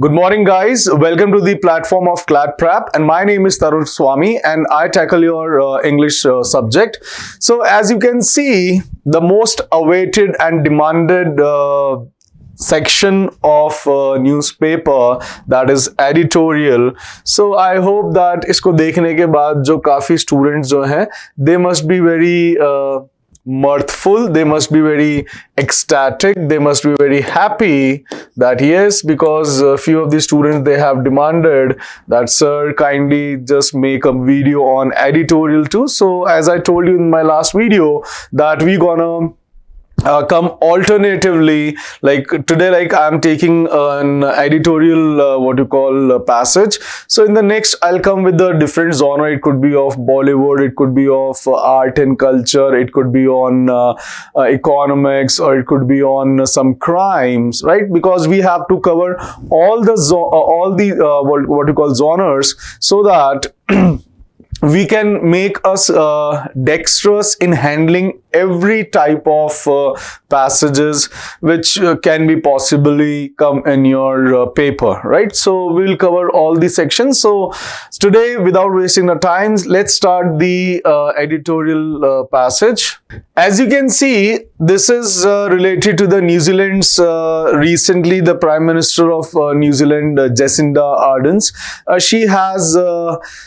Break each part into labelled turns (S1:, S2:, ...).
S1: Good morning, guys. Welcome to the platform of Clad Prep, and my name is Tarun Swami, and I tackle your English subject. So, as you can see, the most awaited and demanded section of newspaper, that is editorial. So I hope that इसको देखने के बाद जो काफी students जो हैं, they must be very mirthful, they must be very ecstatic, they must be very happy that yes, because a few of the students, they have demanded that sir, kindly just make a video on editorial too. So as I told you in my last video that we gonna come alternatively, like today, like I'm taking an editorial what you call passage. So in the next I'll come with a different genre. It could be of Bollywood, it could be of art and culture, it could be on economics, or it could be on some crimes, right? Because we have to cover all the what you call genres, so that we can make us dexterous in handling every type of passages which can be possibly come in your paper, right? So we'll cover all the sections. So today, without wasting the time, let's start the editorial passage. As you can see, this is related to the New Zealand's recently the Prime Minister of New Zealand, Jacinda Ardern. She has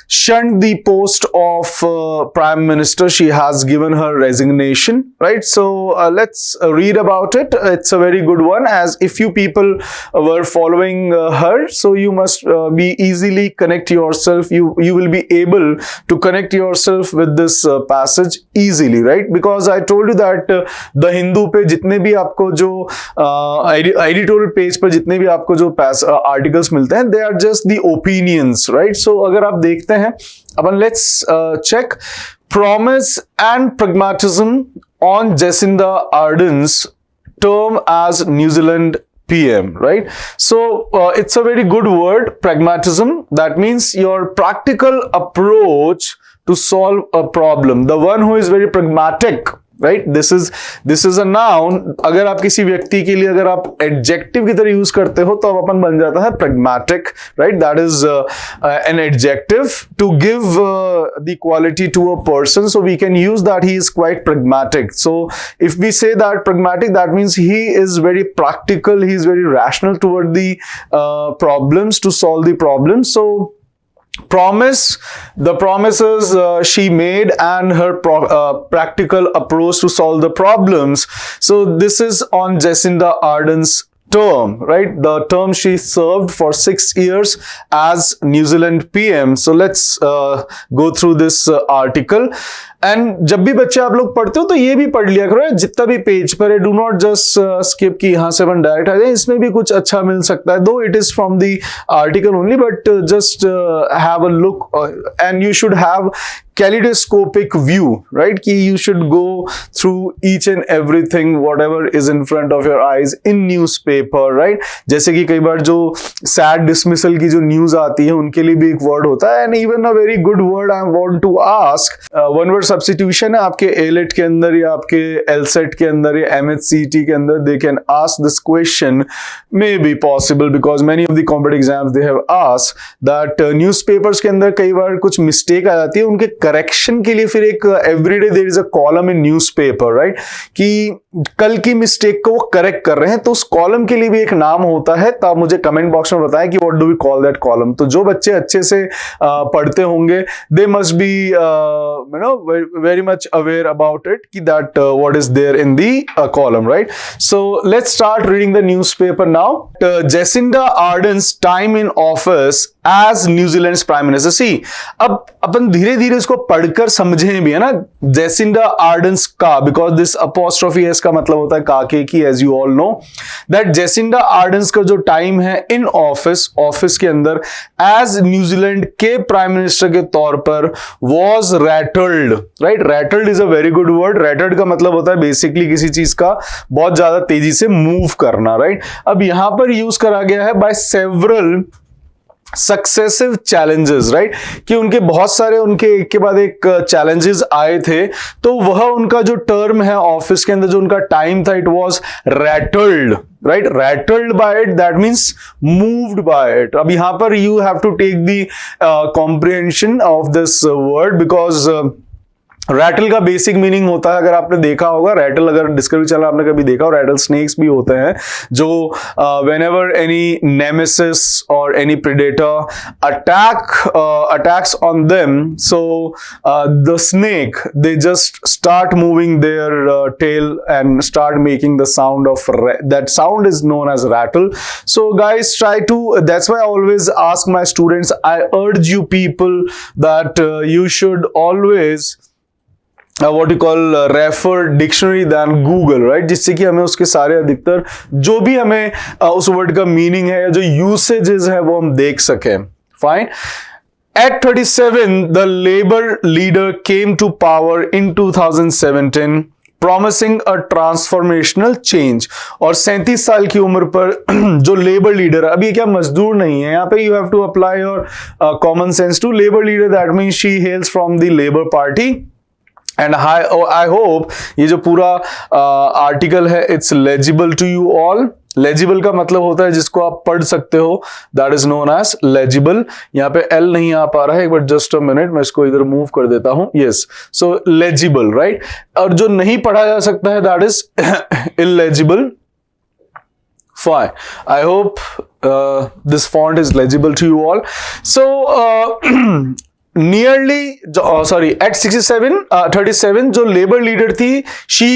S1: shunned the post of Prime Minister. She has given her resignation, right? So let's read about it. It's a very good one, as if you people were following her, so you must be easily connect yourself. You will be able to connect yourself with this passage easily, right? Because I told you that the Hindu पे जितने भी आपको जो editorial page पर जितने भी आपको जो आर्टिकल्स मिलते हैं, they are just the opinions, right? So अगर आप देखते हैं अपन, let's check promise and pragmatism on Jacinda Ardern's term as New Zealand PM, right? So it's a very good word, pragmatism. That means your practical approach to solve a problem. The one who is very pragmatic, right? This is a noun. अगर आप किसी व्यक्ति के लिए अगर आप adjective की तरह यूज करते हो तो अपन बन जाता है pragmatic, right? That is an adjective to give the quality to a person. So we can use that he is quite pragmatic. So if we say that pragmatic, that means he is very practical, he is very rational toward the problems, to solve the problems. So the promises she made and her practical approach to solve the problems. So this is on Jacinda Ardern's term, right? The term she served for 6 years as New Zealand PM. So let's go through this article. And जब भी बच्चे आप लोग पढ़ते हो तो ये भी पढ़ लिया करो, जितना भी पेज पर है, डू नॉट जस्ट स्किप कि यहाँ से अपन डायरेक्ट आ जाए. इसमें भी कुछ अच्छा मिल सकता है, दो it is from the article only, but just have a look and you should have kaleidoscopic view, right? कि you should go through each and everything whatever is in front of your eyes in newspaper, right? जैसे कि कई बार जो sad dismissal की जो news आती है उनके लिए भी एक word होता है, and even a very good word I want to ask, one word substitution है आपके ALET के अंदर या आपके LSAT के अंदर या MHCT के अंदर. They can ask this question, may be possible because many of the competitive exams they have asked that newspapers के अंदर कई बार कुछ mistake आ जाती है, उनके करेक्शन के लिए फिर एक everyday there is a column in newspaper, right? कि कल की मिस्टेक को वो करेक्ट कर रहे हैं, तो उस कॉलम के लिए भी एक नाम होता है. तो आप मुझे कमेंट बॉक्स में बताएं कि what do we call that column. तो जो बच्चे अच्छे से पढ़ते होंगे, they must be you know very much aware about it कि that what is there in the column, right? So let's start reading the newspaper now. Jacinda Ardern's time in office as New Zealand prime minister. See, अब अपन धीरे धीरे इसको पढ़कर समझें भी, है ना? जेसिंडा आर्डर्न का, बिकॉज दिस अपोस्ट्रोफी एस का मतलब होता है काके की, as you all know that Jacinda Ardern का जो टाइम है इन ऑफिस के अंदर एज न्यूजीलैंड के प्राइम मिनिस्टर के तौर पर was rattled, right? Rattled is a very good word. Rattled का मतलब होता है बेसिकली किसी चीज का बहुत ज्यादा तेजी से मूव करना, राइट? अब यहां पर यूज करा गया है बाय सक्सेसिव चैलेंजेस, राइट, कि उनके बहुत सारे उनके एक के बाद एक चैलेंजेस आए थे, तो वह उनका जो टर्म है ऑफिस के अंदर, जो उनका टाइम था, it was rattled, right, rattled by it, that means moved by it. अब यहां पर you have to take the comprehension of this word, because rattle का बेसिक मीनिंग होता है, अगर आपने देखा होगा, रैटल अगर डिस्कवरी चैनल आपने कभी देखा हो, रैटल स्नेक्स भी होते हैं जो whenever any nemesis or any predator attacks on them, so the snake, they just start moving their tail and start making the sound of that sound is known as rattle. So guys, try to, that's why I always ask my students, I urge you people that you should always what you call refer dictionary than Google, right, जिससे कि हमें उसके सारे अधिकतर जो भी हमें उस वर्ड का मीनिंग है या जो यूसेजेस है वो हम देख सकें. Fine. At 37, the Labour leader came to power in 2017, promising a transformational change. और 37 साल की उम्र पर जो लेबर लीडर है, अभी क्या मजदूर नहीं है यहाँ पे, you have to apply your common sense to labor leader, that means she hails from the Labour Party. And I hope ये जो पूरा आर्टिकल है it's legible to you all. Legible का मतलब होता है जिसको आप पढ़ सकते हो, that is known as legible. यहाँ पे एल नहीं आ पा रहा है, बट जस्ट अ मिनट, मैं इसको इधर मूव कर देता हूं. यस, सो लेजिबल, राइट. और जो नहीं पढ़ा जा सकता है that is illegible. Fine. I hope this font is legible to you all. So at 37 जो लेबर लीडर थी, she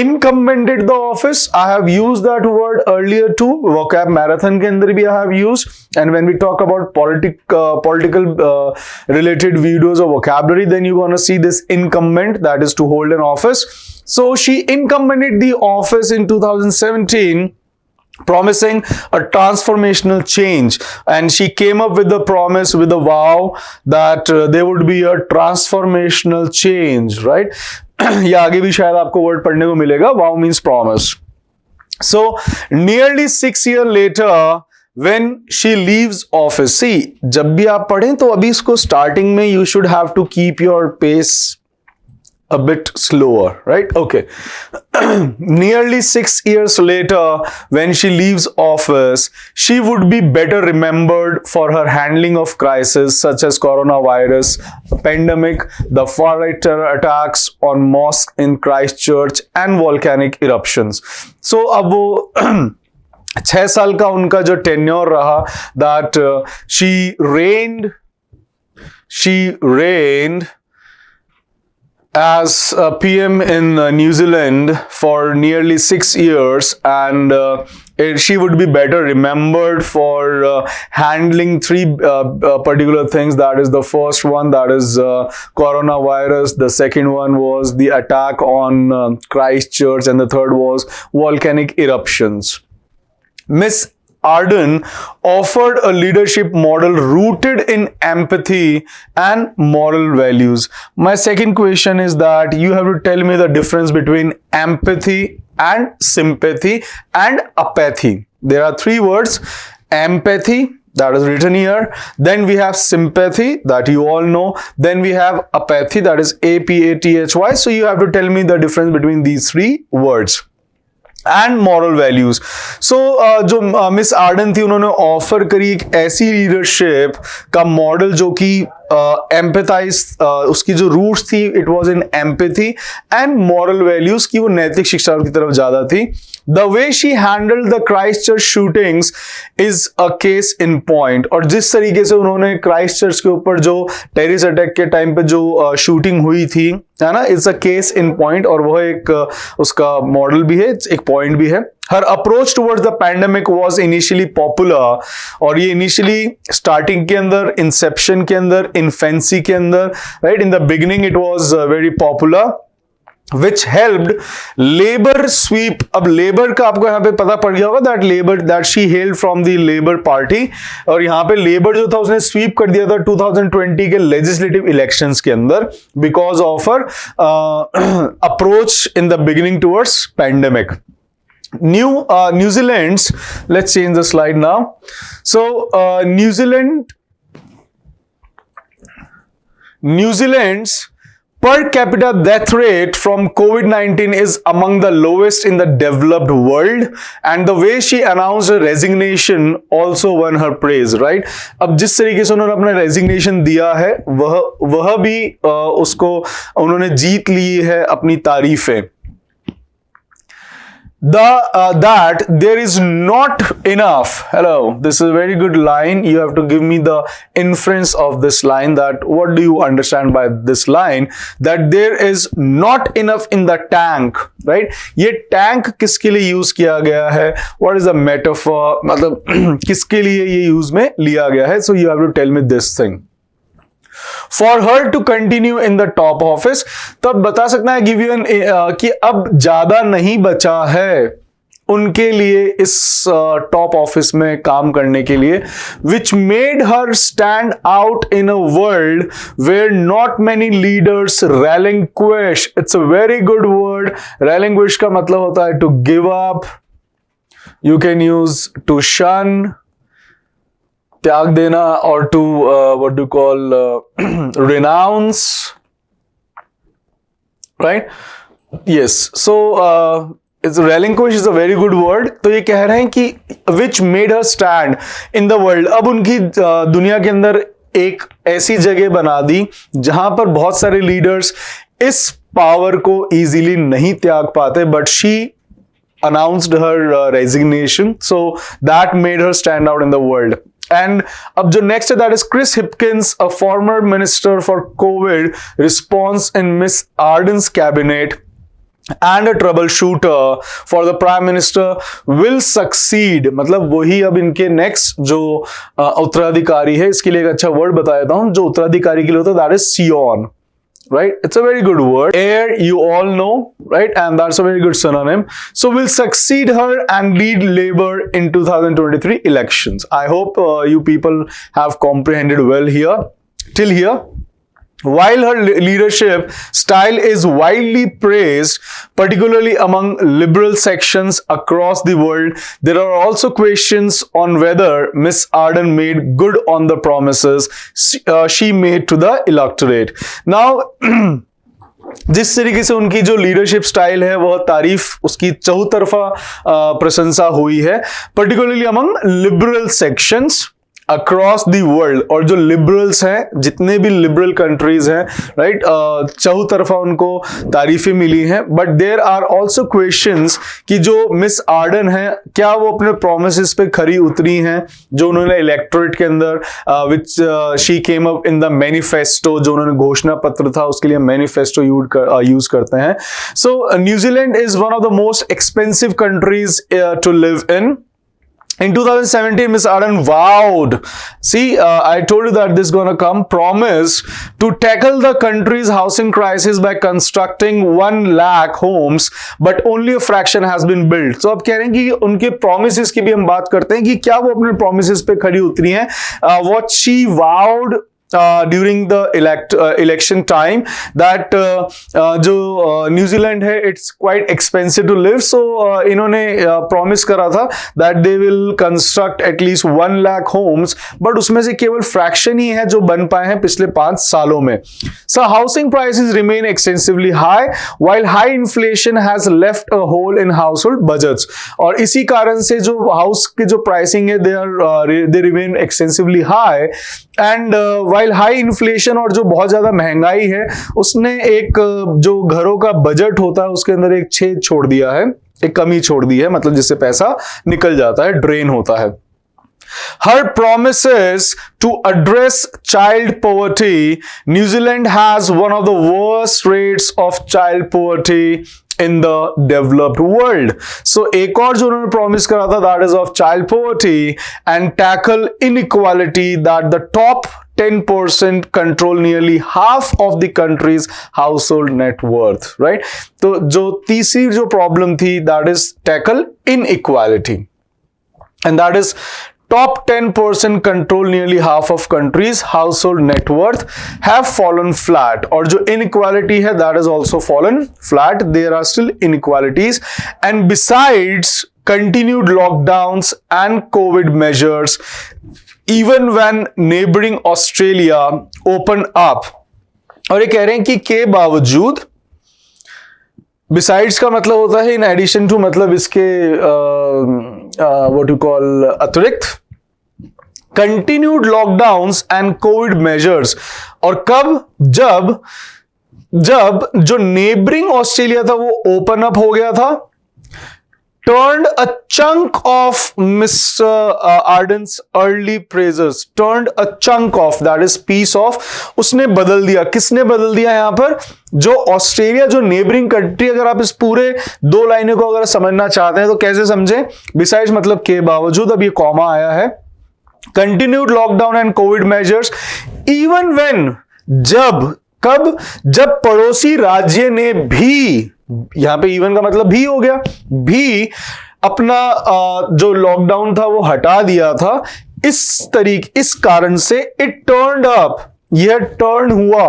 S1: incumbent the office. I have used that word earlier too. Vocab marathon के अंदर भी I have used. And when we talk about political related videos or vocabulary, then you're gonna see this incumbent, that is to hold an office. So she incumbent the office in 2017, promising a transformational change, and she came up with the promise, with a vow that there would be a transformational change, right? या आगे भी शायद आपको word पढ़ने को मिलेगा. Vow means promise. So nearly 6 years later, when she leaves office, see, जब भी आप पढ़ें तो अभी इसको स्टार्टिंग में you should have to keep your pace a bit slower, right? Okay. Nearly 6 years later, when she leaves office, she would be better remembered for her handling of crises such as coronavirus pandemic, the far-right terror attacks on mosques in Christchurch, and volcanic eruptions. So अब वो 6 साल का उनका जो tenure रहा, that she reigned as a PM in New Zealand for nearly 6 years, and she would be better remembered for handling 3 particular things. That is the first one, that is coronavirus. The second one was the attack on Christchurch, and the third was volcanic eruptions. Miss Ardern offered a leadership model rooted in empathy and moral values. My second question is that you have to tell me the difference between empathy and sympathy and apathy. There are 3 words: empathy, that is written here, then we have sympathy, that you all know, then we have apathy, that is apathy. So you have to tell me the difference between these 3 words. And moral values. So जो miss Ardern थी, उन्होंने offer करी एक ऐसी leadership का model जो कि empathise, उसकी जो रूट्स थी it was in empathy and moral values की, वो नैतिक शिक्षा की तरफ ज्यादा थी. The way she handled the Christchurch shootings is a case in point. और जिस तरीके से उन्होंने क्राइस्टचर्च के ऊपर जो टेररिस्ट अटैक के टाइम पे जो शूटिंग हुई थी, है ना, it's a case in point. और वह एक उसका मॉडल भी है, एक पॉइंट भी है. Her approach towards the pandemic was initially popular, और ये initially starting के अंदर, inception के अंदर, infancy के अंदर, right, in the beginning it was very popular, which helped labor sweep. अब labor का आपको यहाँ पे पता पड़ गया होगा that labor, that she hailed from the Labour Party, और यहाँ पे labor जो था उसने sweep कर दिया था 2020 के legislative elections के अंदर because of her approach in the beginning towards pandemic. New Zealand's, let's change the slide now. So New Zealand's per capita death rate from COVID-19 is among the lowest in the developed world, and the way she announced her resignation also won her praise, right? अब जिस तरीके से उन्होंने अपना resignation दिया है वह भी उसको उन्होंने जीत ली है अपनी तारीफें. That there is not enough. Hello, this is a very good line. You have to give me the inference of this line. That what do you understand by this line? That there is not enough in the tank, right? ये tank किसके लिए use किया गया है? What is the metaphor? मतलब किसके लिए ये use में लिया गया है? So you have to tell me this thing. For her to continue in the top office, तब बता सकता है give you an कि अब ज्यादा नहीं बचा है उनके लिए इस टॉप ऑफिस में काम करने के लिए, which made her stand out in a world where not many leaders relinquish. It's a very good word. Relinquish का मतलब होता है to give up. You can use to shun, त्याग देना, or to what do you call renounce, right? Yes. So it's relinquish is a very good word. तो ये कह रहे हैं कि which made her stand in the world. अब उनकी दुनिया के अंदर एक ऐसी जगह बना दी जहां पर बहुत सारे लीडर्स इस पावर को इजीली नहीं त्याग पाते, but she announced her resignation, so that made her stand out in the world. And अब जो next है that is Chris Hipkins, a former minister for COVID response in Miss Ardern's cabinet and a troubleshooter for the prime minister, will succeed. मतलब वही अब इनके next जो उत्तराधिकारी है, इसके लिए एक अच्छा वर्ड बता देता हूँ जो उत्तराधिकारी के लिए होता है, that is Sion. Right? It's a very good word. Heir, you all know, right? And that's a very good synonym. So will succeed her and lead Labour in 2023 elections. I hope you people have comprehended well here, till here. While her leadership style is widely praised, particularly among liberal sections across the world, there are also questions on whether Miss Ardern made good on the promises she made to the electorate. Now, जिस तरीके से उनकी जो leadership style है वह तारीफ उसकी चौतरफा प्रशंसा हुई है, particularly among liberal sections across the world. और जो लिबरल्स हैं, जितने भी लिबरल कंट्रीज हैं, राइट, चौतरफा उनको तारीफें मिली हैं. But there are also questions कि जो मिस आर्डन है क्या वो अपने प्रोमिसेस पे खरी उतरी हैं जो उन्होंने इलेक्टोरेट के अंदर which she came up in the manifesto, जो उन्होंने घोषणा पत्र था उसके लिए मैनिफेस्टो यूज करते हैं. So New Zealand is one of the most expensive countries to live in. In 2017, Miss Ardern vowed, I told you that this is going to come, promised to tackle the country's housing crisis by constructing 1 lakh homes, but only a fraction has been built. So, अब कह रहे हैं कि उनके promises की भी हम बात करते हैं कि क्या वो अपने promises पे खड़ी उतरी हैं. What she vowed during the election time that जो न्यूजीलैंड है it's quite expensive to live, so इन्होंने promise करा था that they will construct at least 1 lakh homes, but उसमें से केवल fraction ही है जो बन पाए हैं पिछले 5 सालों में. So housing prices remain extensively high while high inflation has left a hole in household budgets. और इसी कारण से जो house के जो pricing है they remain extensively high, and while high inflation और जो बहुत ज्यादा महंगाई है उसने एक जो घरों का बजट होता है उसके अंदर एक छेद छोड़ दिया है, एक कमी छोड़ दी है, मतलब जिससे पैसा निकल जाता है, ड्रेन होता है. Her promises to address child poverty, New Zealand has one of the worst rates of child poverty in the developed world. So एक और जो उन्होंने promise करा था that is of child poverty and tackle inequality, that the top 10% control nearly half of the country's household net worth, right? तो जो तीसरी जो problem थी that is tackle inequality, and that is top 10% control nearly half of countries, household net worth have fallen flat. और जो inequality है that is also fallen flat. There are still inequalities, and besides continued lockdowns and COVID measures, even when neighboring Australia opened up, और ये कह रहे हैं कि के बावजूद, बिसाइड्स का मतलब होता है इन एडिशन टू, मतलब इसके व्हाट यू कॉल अतिरिक्त, continued lockdowns and Covid measures. और कब? जब जो नेबरिंग ऑस्ट्रेलिया था वो ओपन अप हो गया था, turned a chunk of Mr. Ardern's early praises, turned a chunk of, that is piece of, उसने बदल दिया। किसने बदल दिया यहां पर? जो ऑस्ट्रेलिया, जो नेबरिंग कंट्री। अगर आप इस पूरे दो लाइनों को अगर समझना चाहते हैं तो कैसे समझें? बिसाइड्स मतलब के बावजूद, अब ये कॉमा आया है, continued lockdown and Covid measures, even when, जब, कब? जब पड़ोसी राज्य ने भी, यहां पे इवन का मतलब भी हो गया, भी अपना जो लॉकडाउन था वो हटा दिया था। इस कारण से इट टर्न्ड अप, यह टर्न हुआ,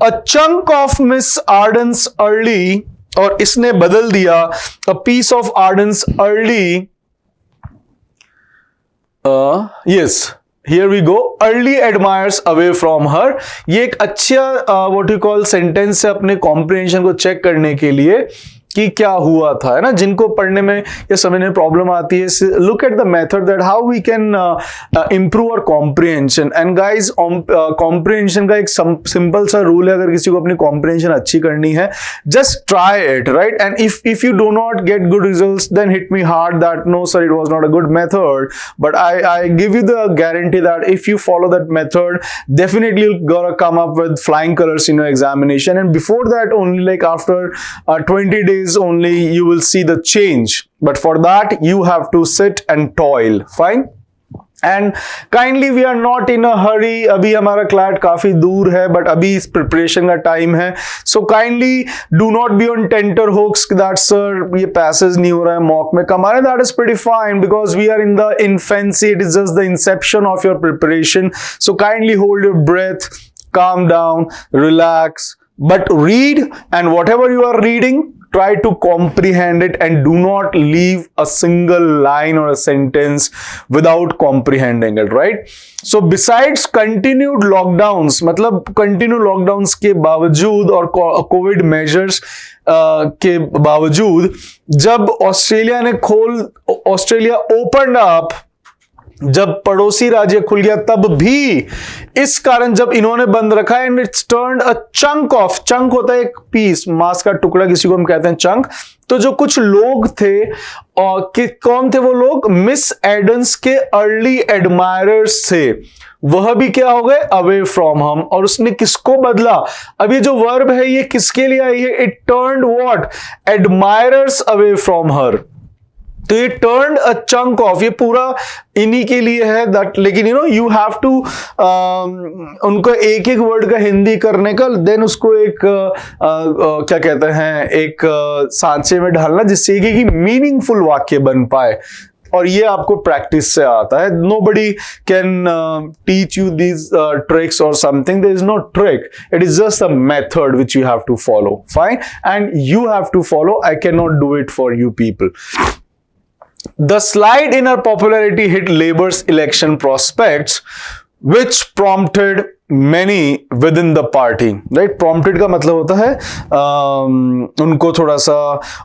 S1: a chunk of miss Ardern's early, और इसने बदल दिया a piece of Ardern's early, yes, here we go, early admires away from her। ये एक अच्छा what you call सेंटेंस है अपने कॉम्प्रिहेंशन को चेक करने के लिए कि क्या हुआ था, है ना। जिनको पढ़ने में या समझने में प्रॉब्लम आती है, look at the method that how we can improve our comprehension. And guys, comprehension का एक सिंपल सा रूल है, अगर किसी को अपनी कॉम्प्रिहेंशन अच्छी करनी है, just try it, right. And if you do not get good results, then hit me hard that no sir, it was not a good method, but I give you the guarantee that if you follow that method, definitely you're gonna come up with flying colors in your examination, and before that only, like after 20 days only, you will see the change, but for that you have to sit and toil, fine। and kindly we are not in a hurry, अभी हमारा CLAT काफी दूर है, but अभी इस preparation का time है, so kindly do not be on tenter hooks that sir ये पैसेज नहीं हो रहा है मॉक में कमाने, that is pretty fine because we are in the infancy, it is just the inception of your preparation, so kindly hold your breath, calm down, relax, but read, and whatever you are reading, try to comprehend it and do not leave a single line or a sentence without comprehending it, right? So besides continued lockdowns, मतलब continued lockdowns के बावजूद और Covid measures के बावजूद, जब Australia open up, जब पड़ोसी राज्य खुल गया, तब भी इस कारण जब इन्होंने बंद रखा, and it's turned a chunk of, chunk होता है एक पीस, मांस का टुकड़ा, किसी को हम कहते हैं चंक। तो जो कुछ लोग थे, और कौन थे वो लोग? मिस एडन्स के अर्ली एडमायरर्स थे, वह भी क्या हो गए? अवे फ्रॉम हम। और उसने किसको बदला? अब ये जो वर्ब है ये किसके लिए आई है? It turned what? Admirers away from her. तो ये टर्न्ड अ चंक ऑफ, ये पूरा इन्हीं के लिए है दैट, लेकिन you know you have to उनको एक एक वर्ड का हिंदी करने का, देन उसको एक क्या कहते हैं, एक सांचे में ढालना, जिससे कि मीनिंगफुल वाक्य बन पाए, और ये आपको प्रैक्टिस से आता है। Nobody can teach you these tricks और something, there is no trick, it is just a method which you have to follow, fine, and you have to follow, I can not do it for you people. The slide in her popularity hit Labour's election prospects, which prompted many within the party, right? Prompted का मतलब होता है उनको थोड़ा सा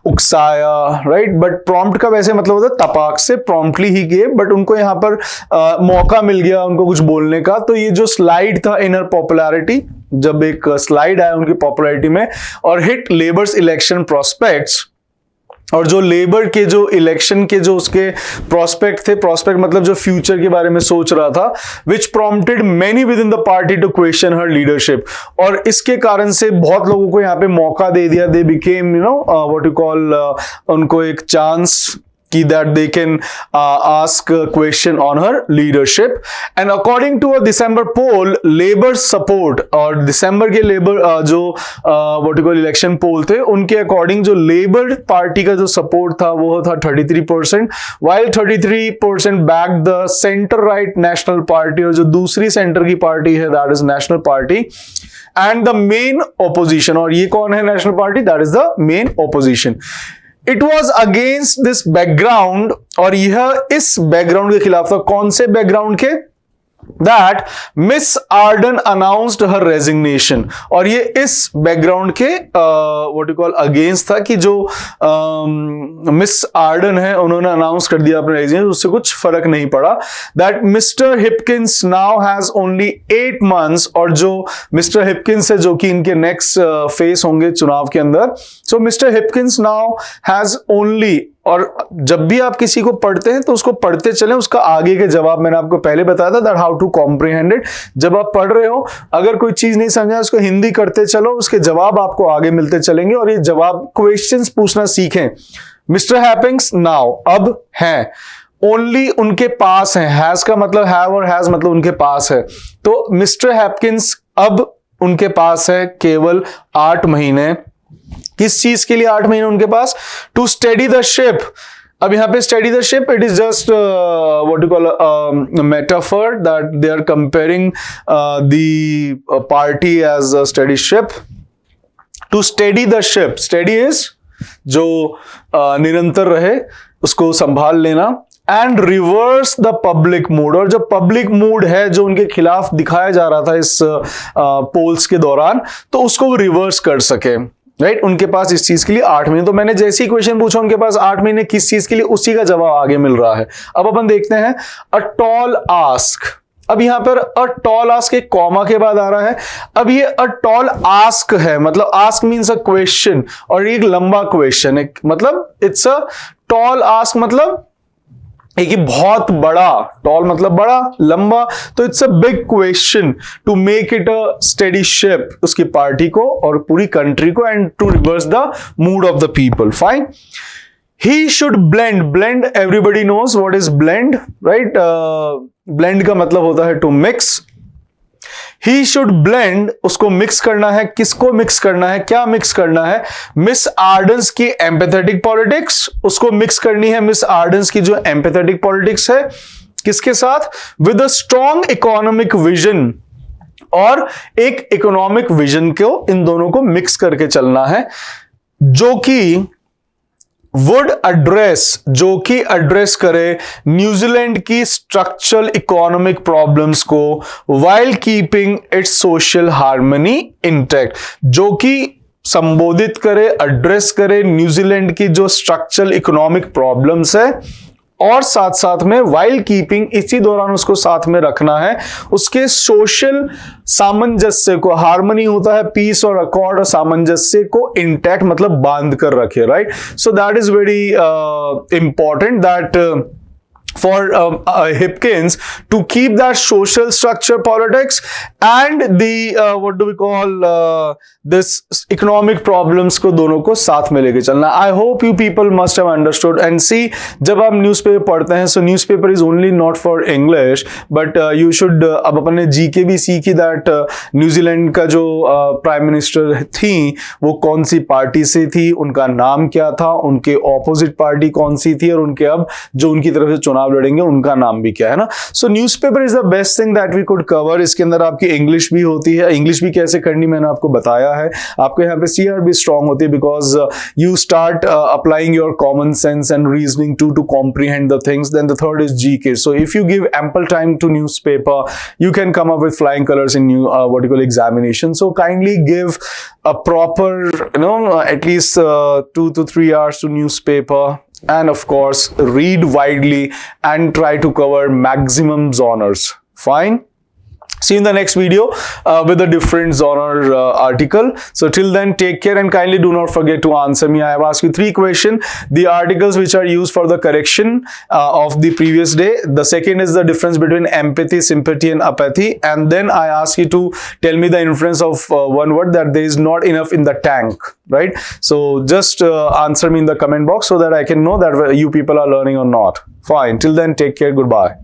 S1: उकसाया, right? But prompt का वैसे मतलब होता है तपाक से, promptly ही gave, but उनको यहाँ पर मौका मिल गया उनको कुछ बोलने का। तो ये जो स्लाइड था इन हर पॉपुलैरिटी, जब एक स्लाइड आया उनकी पॉपुलैरिटी में, और हिट लेबर्स इलेक्शन प्रोस्पेक्ट्स, और जो लेबर के जो इलेक्शन के जो उसके प्रोस्पेक्ट थे, प्रोस्पेक्ट मतलब जो फ्यूचर के बारे में सोच रहा था, which prompted many within the party to question her leadership, और इसके कारण से बहुत लोगों को यहाँ पे मौका दे दिया, they became you know what you call, उनको एक chance that they can ask a question on her leadership. And according to a December poll, labor support, और दिसंबर के लेबर जो what you call इलेक्शन पोल थे, उनके अकॉर्डिंग जो labour party का जो सपोर्ट था वो था 33%, while 33% backed the centre right national party, और जो दूसरी सेंटर की पार्टी है that is national party, and the main opposition, और ये कौन है national party, that is the main opposition. It was against this background, और यह इस बैकग्राउंड के खिलाफ था. कौन से बैकग्राउंड के, that Miss Arden announced her resignation, और ये इस बैकग्राउंड के what you call अगेंस्ट था कि जो मिस आर्डन है उन्होंने अनाउंस कर दिया अपने रेजिग्नेशन, उससे कुछ फर्क नहीं पड़ा. That mister Hipkins now has only 8 months, और जो मिस्टर हिपकिंस है जो कि इनके नेक्स्ट फेस होंगे चुनाव के अंदर, so mister Hipkins now has only, और जब भी आप किसी को पढ़ते हैं तो उसको पढ़ते चलें, उसका आगे के जवाब मैंने आपको पहले बताया था that how to comprehend it. जब आप पढ़ रहे हो अगर कोई चीज नहीं समझा उसको हिंदी करते चलो, उसके जवाब आपको आगे मिलते चलेंगे, और ये जवाब क्वेश्चंस पूछना सीखें. मिस्टर हैपिंग्स नाउ अब हैं, ओनली उनके पास है, हैज का मतलब हैव और हैज मतलब उनके पास है, तो मिस्टर हैपकिंस अब उनके पास है केवल 8 महीने. किस चीज के लिए 8 महीने उनके पास, टू स्टडी द शिप. अब यहां पे steady the ship, it is just what you call metaphor that they are comparing the party as a steady ship. To steady the ship, steady is जो निरंतर रहे, उसको संभाल लेना, and reverse the public mood, और जो public mood है जो उनके खिलाफ दिखाया जा रहा था इस पोल्स के दौरान, तो उसको रिवर्स कर सके. राइट, उनके पास इस चीज के लिए 8 महीने. तो मैंने जैसे ही क्वेश्चन पूछा उनके पास 8 महीने किस चीज के लिए, उसी का जवाब आगे मिल रहा है. अब अपन देखते हैं अ टॉल आस्क. अब यहां पर अ टॉल आस्क एक कॉमा के बाद आ रहा है. अब ये अ टॉल आस्क है, मतलब आस्क मीन्स अ क्वेश्चन, और एक लंबा क्वेश्चन है, मतलब इट्स अ टॉल आस्क, मतलब एक बहुत बड़ा, टॉल मतलब बड़ा, लंबा, तो it's a big question to make it a steady ship, उसकी पार्टी को और पूरी कंट्री को, and to reverse the mood of the people. Fine. He should blend, blend everybody knows what is blend, right. Blend का मतलब होता है to mix. He should blend, उसको मिक्स करना है. किसको मिक्स करना है, क्या मिक्स करना है, मिस आर्डन्स की एम्पैथेटिक पॉलिटिक्स, उसको मिक्स करनी है मिस आर्डन्स की जो एम्पैथेटिक पॉलिटिक्स है, किसके साथ, with a strong economic vision, और एक इकोनॉमिक विजन को इन दोनों को मिक्स करके चलना है, जो कि वुड एड्रेस, जो कि एड्रेस करे न्यूजीलैंड की स्ट्रक्चरल इकोनॉमिक प्रॉब्लम्स को, while keeping it's social harmony intact, जो कि संबोधित करे, एड्रेस करे न्यूजीलैंड की जो स्ट्रक्चरल इकोनॉमिक प्रॉब्लम्स है, और साथ साथ में वाइल कीपिंग, इसी दौरान उसको साथ में रखना है उसके सोशल सामंजस्य को. हार्मनी होता है पीस और अकॉर्ड, और सामंजस्य को इंटैक्ट मतलब बांध कर रखे. Right, so that is very important that for Hipkins to keep that social structure politics and the what do we call this economic problems को दोनों को साथ में लेके चलना. I hope you people must have understood and see, जब आप newspaper पढ़ते हैं, so newspaper is only not for English but you should अब अपने जीके भी सीखी that न्यूजीलैंड का जो प्राइम मिनिस्टर थी वो कौन सी पार्टी से थी, उनका नाम क्या था, उनके ऑपोजिट पार्टी कौन सी थी, और उनके अब जो उनकी तरफ से चुनाव लड़ेंगे उनका नाम भी क्या है ना. So newspaper is the best thing that we could cover. इसके अंदर आपकी इंग्लिश भी होती है, इंग्लिश भी कैसे करनी मैंने आपको बताया है. आपको यहाँ पे सीआर भी स्ट्रांग होती है because you start applying your common sense and reasoning to comprehend the things. Then the third is GK. So if you give ample time to newspaper you can come up with flying colors in new what you call examination. So kindly give a proper at least 2 to 3 hours to newspaper, and of course read widely and try to cover maximum genres. Fine. See you in the next video with a different genre article. So till then, take care and kindly do not forget to answer me. I have asked you 3 questions. The articles which are used for the correction of the previous day. The second is the difference between empathy, sympathy and apathy. And then I ask you to tell me the inference of one word, that there is not enough in the tank, right? So just answer me in the comment box so that I can know that you people are learning or not. Fine. Till then, take care. Goodbye.